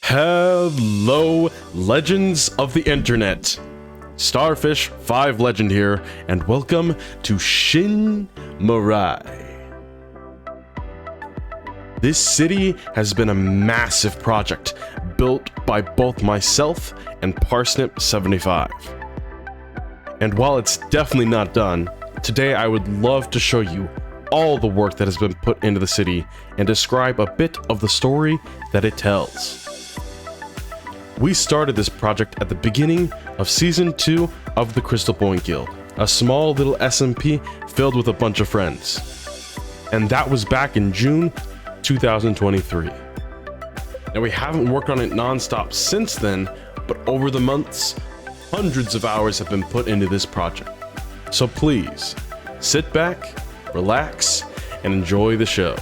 Hello, legends of the internet. Starfish5legend here, and welcome to Shin Mirai. This city has been a massive project built by both myself and Parsnip75. And while it's definitely not done, today I would love to show you all the work that has been put into the city and describe a bit of the story that it tells. We started this project at the beginning of Season 2 of the Crystalpoint Guild, a small little SMP filled with a bunch of friends. And that was back in June 2023. Now we haven't worked on it non-stop since then, but over the months, hundreds of hours have been put into this project. So please, sit back, relax, and enjoy the show.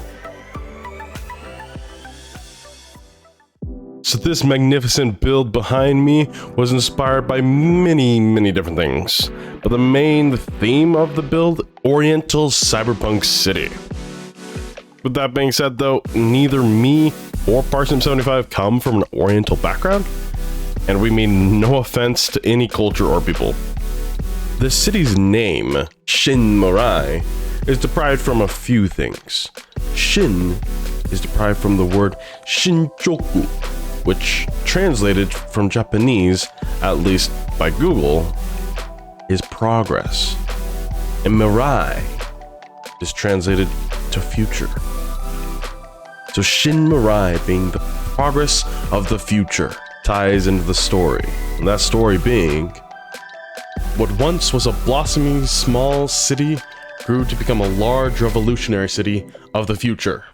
So this magnificent build behind me was inspired by many different things, but the main theme of the build, Oriental Cyberpunk City. With that being said though, neither me or Parsnip75 come from an Oriental background, and we mean no offense to any culture or people. The city's name, Shin Mirai, is derived from a few things. Shin is derived from the word Shinjoku, which translated from Japanese, at least by Google, is progress. And Mirai is translated to future. So Shin Mirai being the progress of the future ties into the story. And that story being, what once was a blossoming small city grew to become a large revolutionary city of the future.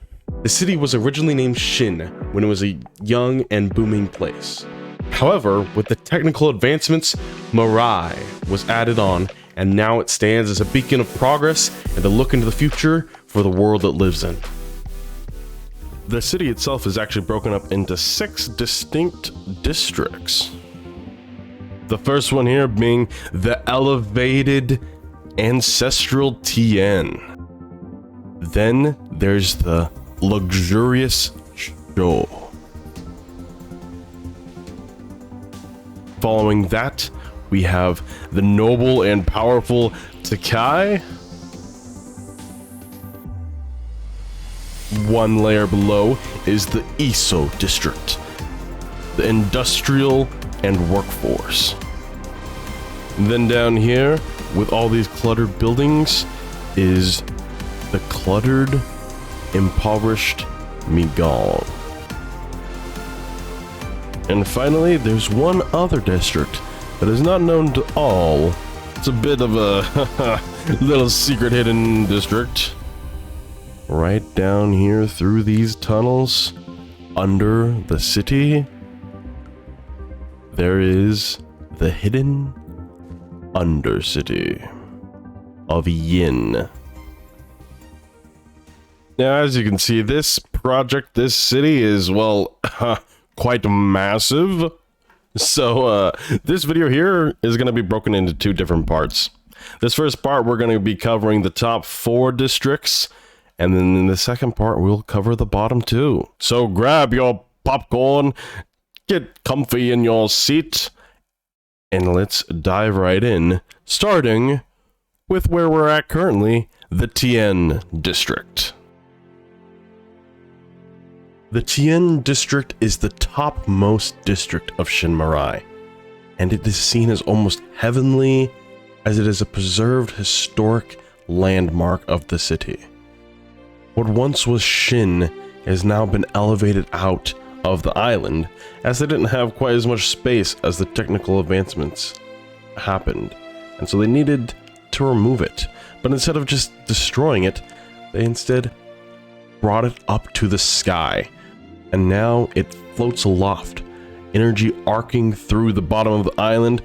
The city was originally named Shin when it was a young and booming place. However, with the technical advancements, Mirai was added on, and now it stands as a beacon of progress and a look into the future for the world it lives in. The city itself is actually broken up into 6 distinct districts. The first one here being the elevated ancestral Tian. Then there's the luxurious show. Following that, we have the noble and powerful Takai. One layer below is the Iso district, the industrial and workforce. And then down here, with all these cluttered buildings, is the cluttered, impoverished Migal. And finally, there's one other district that is not known to all. It's a bit of a little secret hidden district. Right down here through these tunnels, under the city, there is the hidden Undercity of Yin. Now, as you can see, this project, this city is, well, quite massive. So, this video here is going to be broken into 2 different parts. This first part, we're going to be covering the top 4 districts, and then in the second part, we'll cover the bottom 2. So, grab your popcorn, get comfy in your seat, and let's dive right in, starting with where we're at currently, the Tian district. The Tian district is the topmost district of Shin Mirai, and it is seen as almost heavenly as it is a preserved historic landmark of the city. What once was Shin has now been elevated out of the island, as they didn't have quite as much space as the technical advancements happened, and so they needed to remove it. But instead of just destroying it, they instead brought it up to the sky, and now it floats aloft, energy arcing through the bottom of the island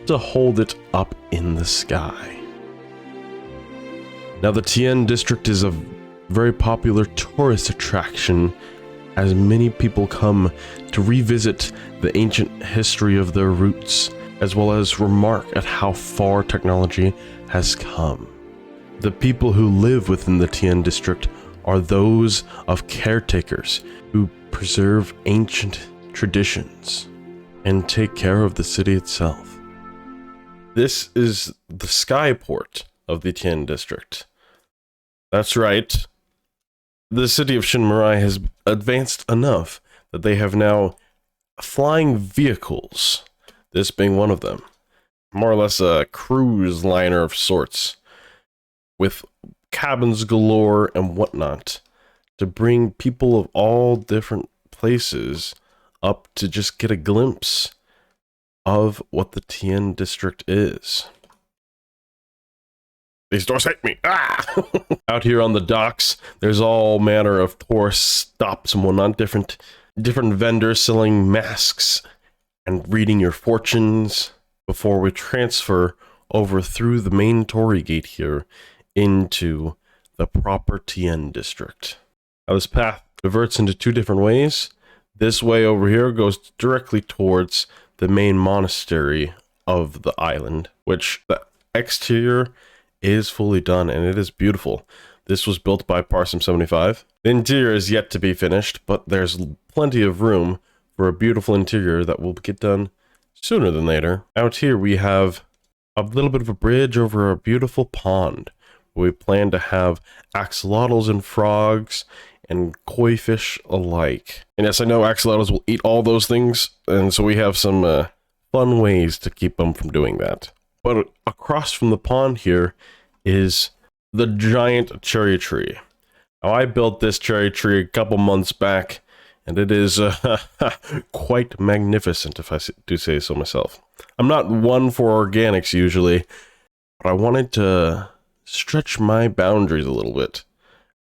to hold it up in the sky. Now the Tian district is a very popular tourist attraction, as many people come to revisit the ancient history of their roots, as well as remark at how far technology has come. The people who live within the Tian district are those of caretakers who preserve ancient traditions, and take care of the city itself. This is the skyport of the Tian district. That's right. The city of Shin Mirai has advanced enough that they have now flying vehicles, this being one of them. More or less a cruise liner of sorts, with cabins galore and whatnot, to bring people of all different places up to just get a glimpse of what the Tian district is. These doors hate me. Ah! Out here on the docks, there's all manner of tourist stops and whatnot, different vendors selling masks and reading your fortunes before we transfer over through the main torii gate here into the proper Tian district. Now this path diverts into two different ways. This way over here goes directly towards the main monastery of the island, which the exterior is fully done and it is beautiful. This was built by Parsnip75. The interior is yet to be finished, but there's plenty of room for a beautiful interior that will get done sooner than later. Out here we have a little bit of a bridge over a beautiful pond. We plan to have axolotls and frogs and koi fish alike. And yes, I know axolotls will eat all those things, and so we have some fun ways to keep them from doing that. But across from the pond here is the giant cherry tree. Now, I built this cherry tree a couple months back, and it is quite magnificent, if I do say so myself. I'm not one for organics usually, but I wanted to stretch my boundaries a little bit.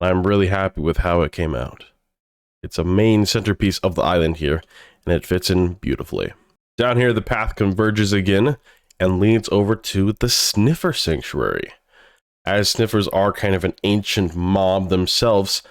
I'm really happy with how it came out. It's a main centerpiece of the island here, and it fits in beautifully. Down here, the path converges again and leads over to the Sniffer Sanctuary. As sniffers are kind of an ancient mob themselves,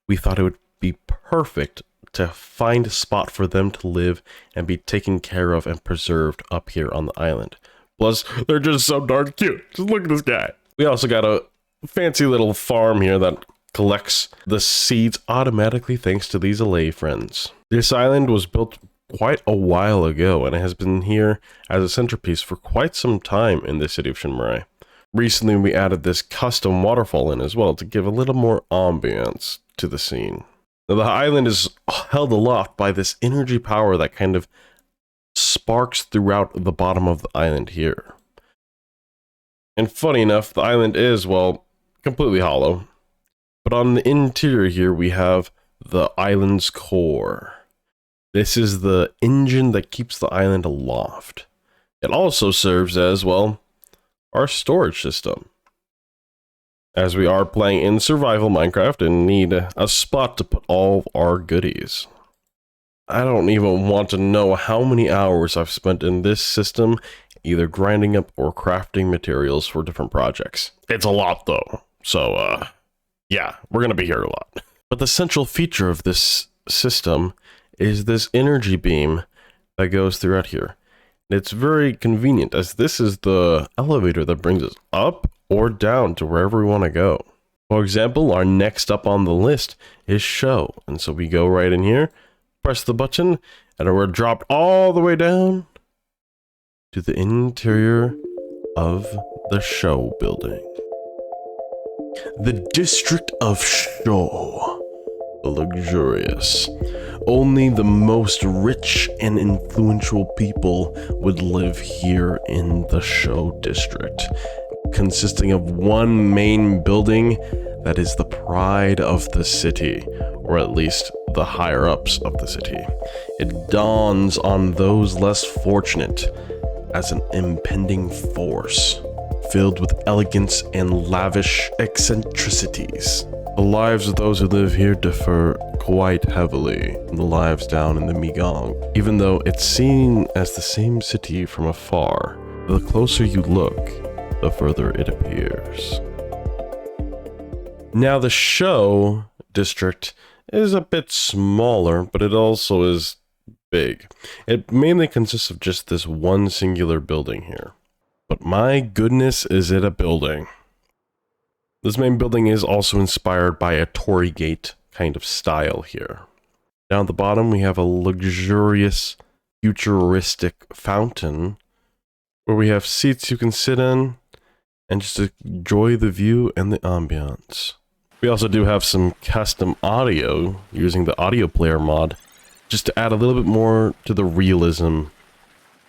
we thought it would be perfect to find a spot for them to live and be taken care of and preserved up here on the island. Plus, they're just so darn cute. Just look at this guy. We also got a fancy little farm here that collects the seeds automatically thanks to these allay friends. This island was built quite a while ago, and it has been here as a centerpiece for quite some time in the city of Shin Mirai. Recently, we added this custom waterfall in as well to give a little more ambiance to the scene. Now, the island is held aloft by this energy power that kind of sparks throughout the bottom of the island here. And funny enough, the island is, well, completely hollow. But on the interior here, we have the island's core. This is the engine that keeps the island aloft. It also serves as, well, our storage system. As we are playing in survival Minecraft and need a spot to put all of our goodies. I don't even want to know how many hours I've spent in this system, either grinding up or crafting materials for different projects. It's a lot though, so yeah, we're gonna be here a lot. But the central feature of this system is this energy beam that goes throughout here. It's very convenient, as this is the elevator that brings us up or down to wherever we want to go. For example, our next up on the list is show. And so we go right in here, press the button, and we're dropped all the way down to the interior of the show building. The district of Show. Luxurious. Only the most rich and influential people would live here in the Show district, consisting of one main building that is the pride of the city, or at least the higher-ups of the city. It dawns on those less fortunate as an impending force, filled with elegance and lavish eccentricities. The lives of those who live here differ quite heavily from the lives down in the Migong. Even though it's seen as the same city from afar, the closer you look, the further it appears. Now the Show district is a bit smaller, but it also is big. It mainly consists of just this one singular building here. But my goodness, is it a building. This main building is also inspired by a torii gate kind of style here. Down at the bottom, we have a luxurious, futuristic fountain where we have seats you can sit in and just enjoy the view and the ambiance. We also do have some custom audio using the audio player mod just to add a little bit more to the realism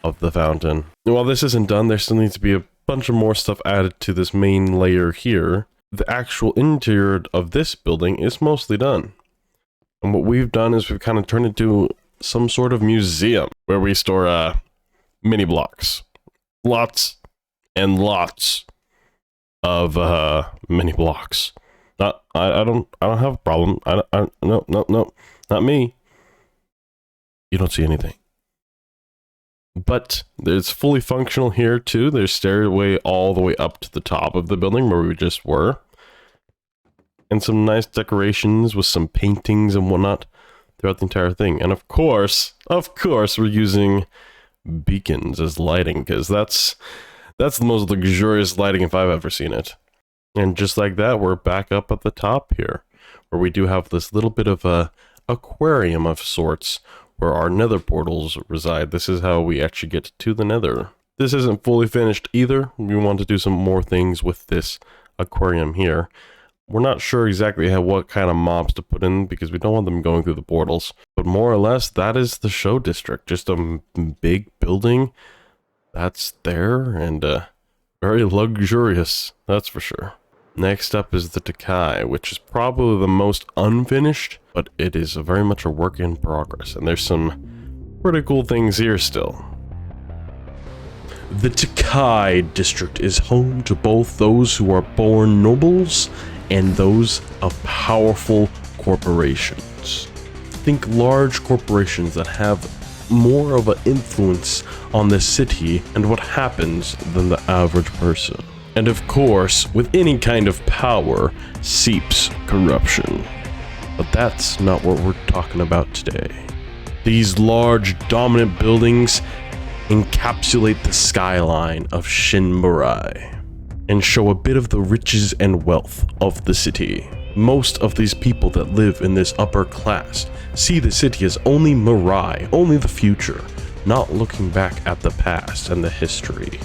of the fountain. And while this isn't done, there still needs to be a bunch of more stuff added to this main layer here. The actual interior of this building is mostly done. And what we've done is we've kind of turned it into some sort of museum where we store mini blocks. Lots and lots of mini blocks. I don't have a problem. No, not me. You don't see anything. But it's fully functional here too. There's stairway all the way up to the top of the building where we just were. And some nice decorations with some paintings and whatnot throughout the entire thing. And of course, we're using beacons as lighting, because that's the most luxurious lighting if I've ever seen it. And just like that, we're back up at the top here, where we do have this little bit of a aquarium of sorts where our nether portals reside. This is how we actually get to the nether. This isn't fully finished either. We want to do some more things with this aquarium here. We're not sure exactly what kind of mobs to put in because we don't want them going through the portals. But more or less, that is the show district. Just a big building that's there and very luxurious, that's for sure. Next up is the Takai, which is probably the most unfinished, but it is very much a work in progress. And there's some pretty cool things here still. The Takai district is home to both those who are born nobles and those of powerful corporations. Think large corporations that have more of an influence on the city and what happens than the average person. And of course, with any kind of power seeps corruption. But that's not what we're talking about today. These large, dominant buildings encapsulate the skyline of Shin Mirai and show a bit of the riches and wealth of the city. Most of these people that live in this upper class see the city as only Mirai, only the future, not looking back at the past and the history,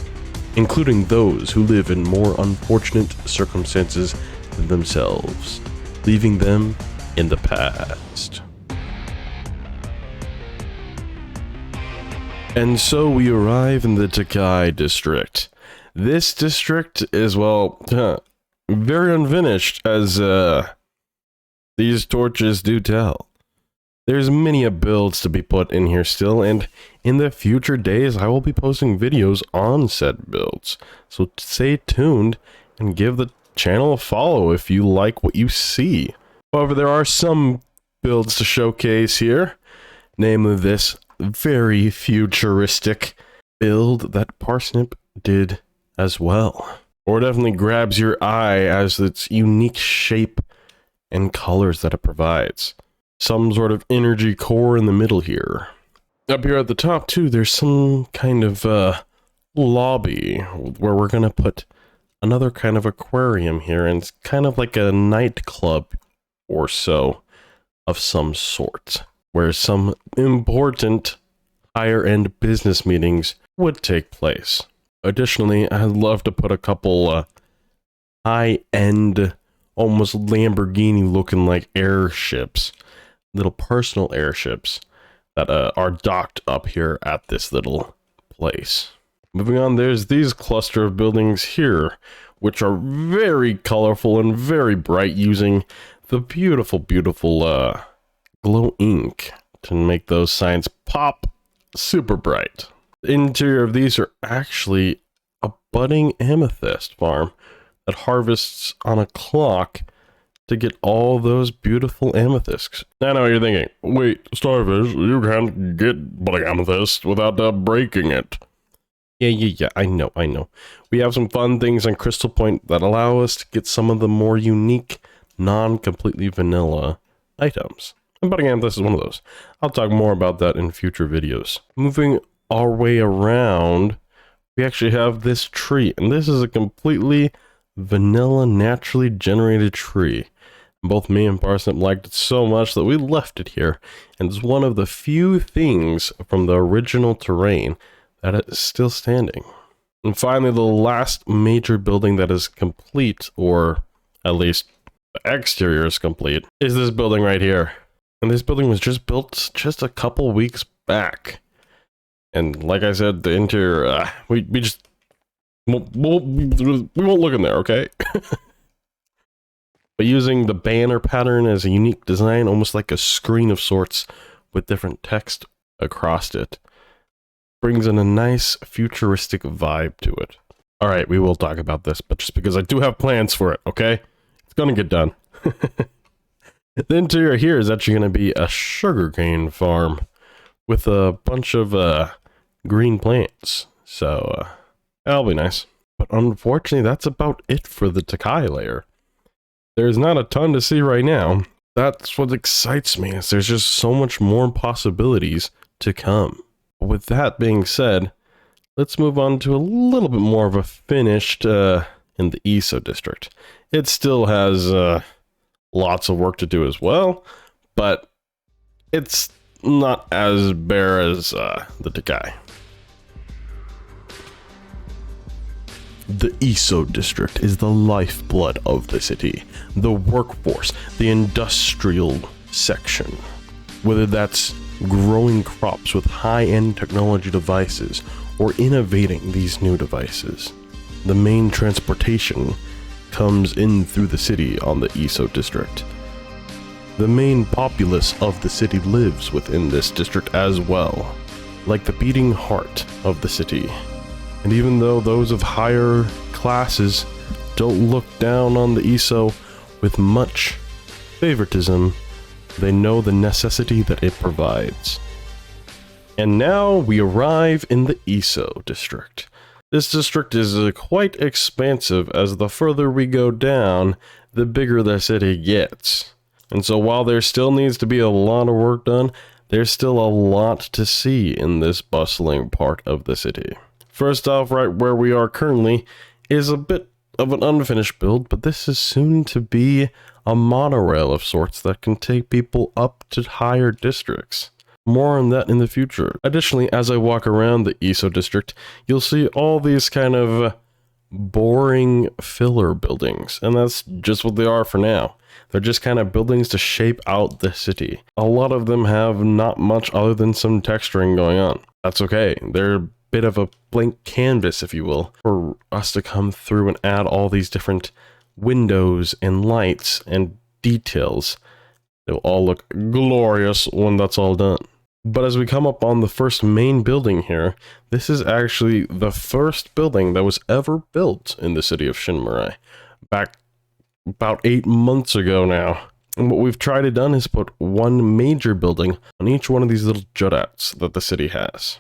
including those who live in more unfortunate circumstances than themselves, leaving them in the past. And so we arrive in the Takai district. This district is, well, very unfinished, as these torches do tell. There's many builds to be put in here still, and in the future days I will be posting videos on said builds. So stay tuned and give the channel a follow if you like what you see. However, there are some builds to showcase here, namely this very futuristic build that Parsnip did as well. Or definitely grabs your eye as its unique shape and colors that it provides. Some sort of energy core in the middle here. Up here at the top too, there's some kind of lobby where we're gonna put another kind of aquarium here, and it's kind of like a nightclub or so of some sort, where some important higher end business meetings would take place. Additionally, I'd love to put a couple high-end, almost Lamborghini looking like airships, little personal airships that are docked up here at this little place. Moving on, there's these cluster of buildings here, which are very colorful and very bright, using the beautiful glow ink to make those signs pop super bright. The interior of these are actually a budding amethyst farm that harvests on a clock to get all those beautiful amethysts. I know what you're thinking. Wait, Starfish, you can't get budding amethyst without breaking it. Yeah, I know. We have some fun things on Crystal Point that allow us to get some of the more unique, non-completely vanilla items. And budding amethyst is one of those. I'll talk more about that in future videos. Moving our way around, we actually have this tree, and this is a completely vanilla, naturally generated tree. Both me and Parsnip liked it so much that we left it here, and it's one of the few things from the original terrain that is still standing. And finally, the last major building that is complete, or at least the exterior is complete, is this building right here. And this building was just built just a couple weeks back. And like I said, the interior, we won't look in there, okay? But using the banner pattern as a unique design, almost like a screen of sorts with different text across it, brings in a nice futuristic vibe to it. Alright, we will talk about this, but just because I do have plans for it, okay? It's gonna get done. The interior here is actually gonna be a sugarcane farm with a bunch of green plants, so that'll be nice. But unfortunately, that's about it for the Takai layer. There's not a ton to see right now. That's what excites me, is there's just so much more possibilities to come. With that being said, let's move on to a little bit more of a finished in the Iso district. It still has lots of work to do as well, but it's not as bare as the Takai. The Iso district is the lifeblood of the city, the workforce, the industrial section. Whether that's growing crops with high-end technology devices or innovating these new devices, the main transportation comes in through the city on the Iso district. The main populace of the city lives within this district as well, like the beating heart of the city. And even though those of higher classes don't look down on the Iso with much favoritism, they know the necessity that it provides. And now we arrive in the Iso district. This district is quite expansive, as the further we go down, the bigger the city gets. And so while there still needs to be a lot of work done, there's still a lot to see in this bustling part of the city. First off, right where we are currently is a bit of an unfinished build, but this is soon to be a monorail of sorts that can take people up to higher districts. More on that in the future. Additionally, as I walk around the Iso district, you'll see all these kind of boring filler buildings, and that's just what they are for now. They're just kind of buildings to shape out the city. A lot of them have not much other than some texturing going on. That's okay. They're bit of a blank canvas, if you will, for us to come through and add all these different windows and lights and details. They'll all look glorious when that's all done. But as we come up on the first main building here, this is actually the first building that was ever built in the city of Shin Mirai, back about 8 months ago now. And what we've tried to done is put one major building on each one of these little jutouts that the city has.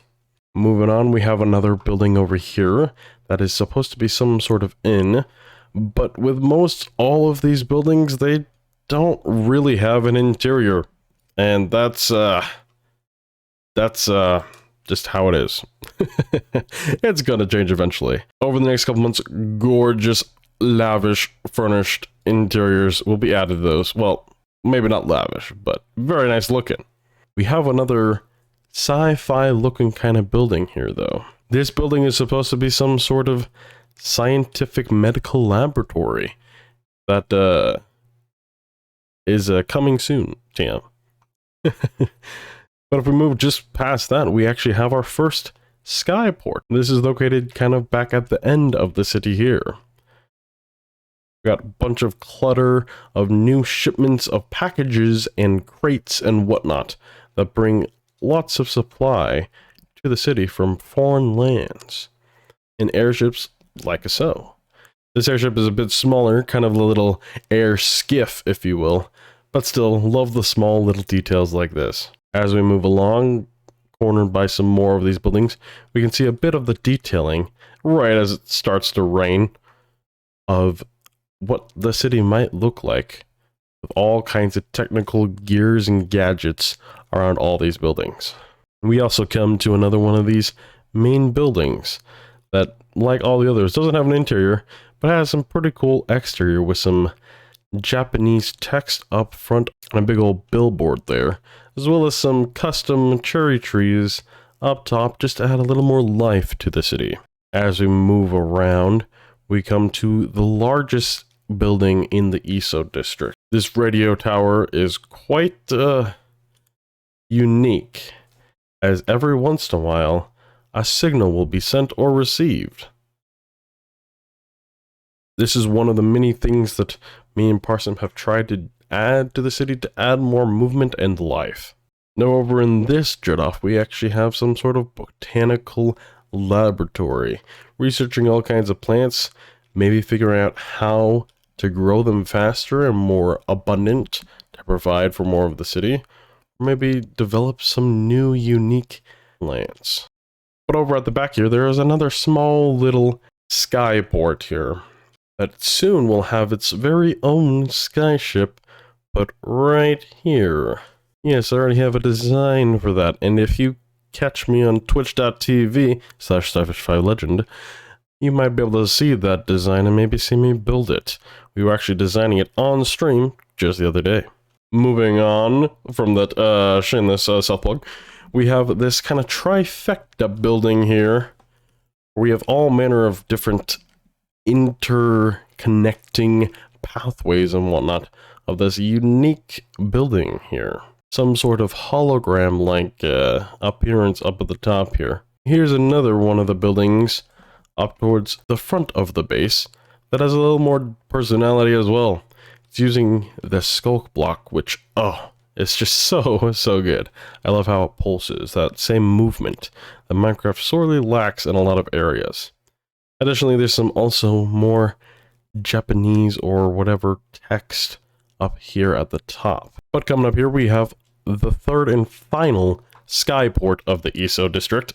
Moving on, we have another building over here that is supposed to be some sort of inn, but with most all of these buildings, they don't really have an interior, and that's just how it is. It's gonna change eventually. Over the next couple months, gorgeous, lavish, furnished interiors will be added to those. Well, maybe not lavish, but very nice looking. We have another sci-fi looking kind of building here, though. This building is supposed to be some sort of scientific medical laboratory that is coming soon, Tian. But if we move just past that, we actually have our first skyport. This is located kind of back at the end of the city here. We got a bunch of clutter of new shipments of packages and crates and whatnot that bring lots of supply to the city from foreign lands in airships like so. This airship is a bit smaller, kind of a little air skiff, if you will, but still love the small little details like this. As we move along, cornered by some more of these buildings, we can see a bit of the detailing right as it starts to rain of what the city might look like with all kinds of technical gears and gadgets around all these buildings. We also come to another one of these main buildings that, like all the others, doesn't have an interior, but has some pretty cool exterior with some Japanese text up front and a big old billboard there, as well as some custom cherry trees up top just to add a little more life to the city. As we move around, we come to the largest building in the Iso district. This radio tower is quite unique, as every once in a while, a signal will be sent or received. This is one of the many things that me and Parsnip have tried to add to the city to add more movement and life. Now over in this jet-off, we actually have some sort of botanical laboratory, researching all kinds of plants, maybe figuring out how to grow them faster and more abundant to provide for more of the city, or maybe develop some new unique plants. But over at the back here, there is another small little skyport here that soon will have its very own skyship, but right here. Yes, I already have a design for that, and if you catch me on twitch.tv/starfish5legend, you might be able to see that design and maybe see me build it. We were actually designing it on stream just the other day. Moving on from that shameless self-plug, we have this kind of trifecta building here. We have all manner of different interconnecting pathways and whatnot of this unique building here. Some sort of hologram-like appearance up at the top here. Here's another one of the buildings up towards the front of the base that has a little more personality as well. It's using the skulk block, which, oh, it's just so good. I love how it pulses, that same movement that Minecraft sorely lacks in a lot of areas. Additionally, there's some also more Japanese or whatever text up here at the top. But coming up here, we have the third and final skyport of the Iso district.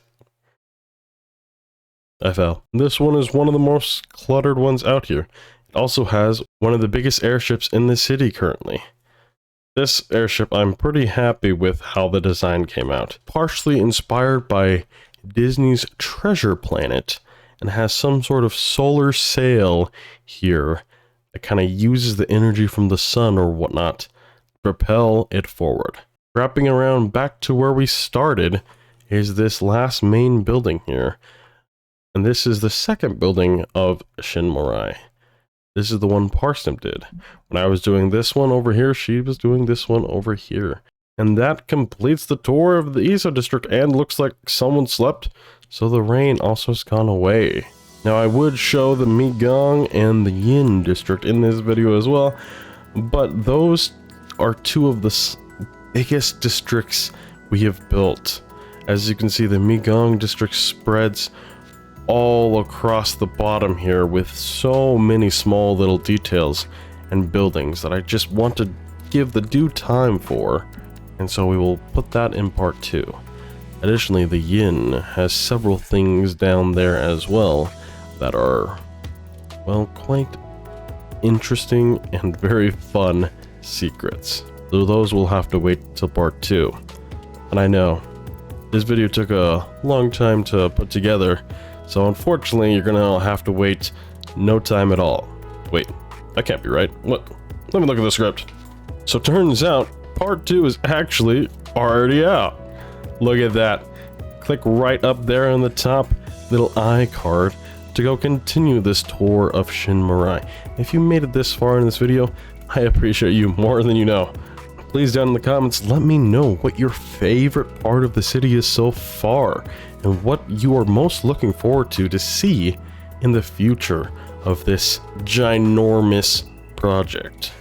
I fell. This one is one of the most cluttered ones out here. It also has one of the biggest airships in the city currently. This airship, I'm pretty happy with how the design came out. Partially inspired by Disney's Treasure Planet, and has some sort of solar sail here that kind of uses the energy from the sun or whatnot to propel it forward. Wrapping around back to where we started is this last main building here. And this is the second building of Shin Mirai. This is the one Parsnip did. When I was doing this one over here, she was doing this one over here. And that completes the tour of the Iso district, and looks like someone slept, so the rain also has gone away. Now I would show the Migong and the Yin district in this video as well, but those are two of the biggest districts we have built. As you can see, the Migong district spreads all across the bottom here with so many small little details and buildings that I just want to give the due time for, and so we will put that in part 2. Additionally, the Yin has several things down there as well that are, well, quite interesting and very fun secrets. So those will have to wait till part 2. And I know, this video took a long time to put together, so unfortunately you're gonna have to wait no time at all. Wait, that can't be right. What? Let me look at the script. So turns out, part 2 is actually already out. Look at that. Click right up there on the top little iCard to go continue this tour of Shin Mirai. If you made it this far in this video, I appreciate you more than you know. Please down in the comments, let me know what your favorite part of the city is so far, and what you are most looking forward to see in the future of this ginormous project.